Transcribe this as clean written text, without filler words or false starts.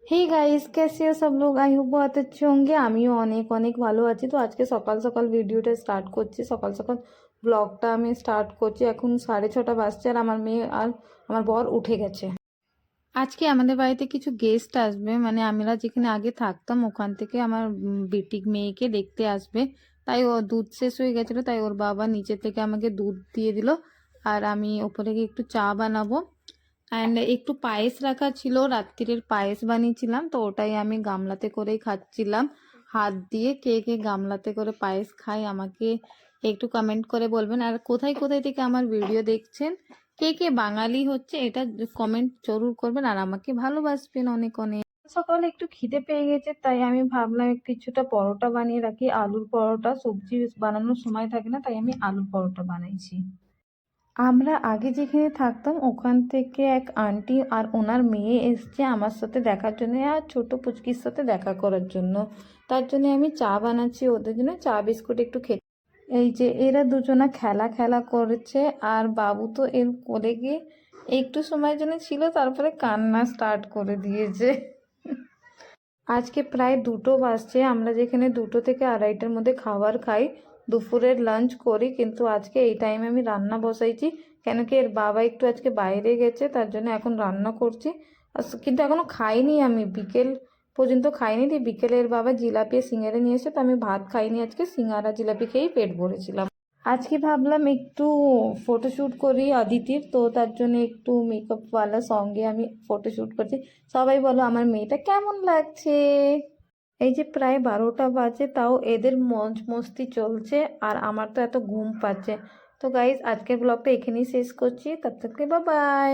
Hey guys, कैसे हो सब लोग? आई होप बहुत अच्छे होंगे। আমিও অনেক অনেক ভালো আছি। তো আজকে সকাল সকাল ভিডিওটা স্টার্ট করছি। সকাল সকাল ব্লগটা আমি স্টার্ট করছি। এখন 6:30 বাজছে আর আমার মেয়ে আর আমার বর উঠে গেছে। আজকে আমাদের বাড়িতে কিছু গেস্ট আসবে, মানে আমরা যেখানে আগে থাকতাম ওখান থেকে আমার বেটি মেয়েকে দেখতে আসবে। তাই ও দুধ শেষ হয়ে গেছিলো, তাই ওর বাবা নিচে থেকে আমাকে দুধ দিয়ে দিল আর আমি ওপরে গিয়ে একটু চা বানাবো। অ্যান্ড একটু পায়েস রাখা ছিল, রাত্রিরের পায়েস বানিয়েছিলাম, তো ওটাই আমি গামলাতে করেই খাচ্ছিলাম হাত দিয়ে। কে কে গামলাতে করে পায়েস খায় আমাকে একটু কমেন্ট করে বলবেন। আর কোথায় কোথায় থেকে আমার ভিডিও দেখছেন, কে কে বাঙালি হচ্ছে, এটা কমেন্ট জরুর করবেন আর আমাকে ভালোবাসবেন অনেক অনেক। সকালে একটু খিদে পেয়ে গেছে, তাই আমি ভাবলাম কিছুটা পরোটা বানিয়ে রাখি। আলুর পরোটা, সবজি বানানোর সময় থাকে না, তাই আমি আলুর পরোটা বানাইছি। আমরা আগে যেখানে থাকতাম ওখান থেকে এক আন্টি আর ওনার মেয়ে এসছে আমার সাথে দেখার জন্য আর ছোট পুচকির সাথে দেখা করার জন্য। তার জন্য আমি চা বানাচ্ছি ওদের জন্য, চা বিস্কুট একটু খেতে। এই যে এরা দুজনা খেলা খেলা করেছে আর বাবু তো এর কোলে গিয়ে একটু সময়ের জন্য ছিল, তারপরে কান্না স্টার্ট করে দিয়েছে। আজকে প্রায় 2টো বাজছে। আমরা যেখানে 2টো থেকে 2:30টার মধ্যে খাবার খাই, দুপুরের লাঞ্চ করি, কিন্তু আজকে এই টাইমে আমি রান্না বসাইছি কেন কি এর বাবা একটু আজকে বাইরে গেছে, তার জন্য এখন রান্না করছি। কিন্তু এখনো খাইনি, আমি বিকেল পর্যন্ত খাইনি। দিয়ে বিকেলে এর বাবা জিলাপি সিঙ্গারা নিয়ে এসে, তো আমি ভাত খাইনি আজকে, সিঙ্গারা জিলাপি খেয়েই পেট ভরেছিলাম। আজকে ভাবলাম একটু ফটোশ্যুট করি অদিতির, তো তার জন্য একটু মেকআপওয়ালা সঙ্গে আমি ফটোশ্যুট করছি। সবাই বলো আমার মেয়েটা কেমন লাগছে। এই যে প্রায় 12টা বাজে, তাও এদের মজ মস্তি চলছে আর আমার তো এত ঘুম পাচ্ছে। তো গাইজ আজকের ব্লগটা এখানেই শেষ করছি, তব তক কে বাই বাই।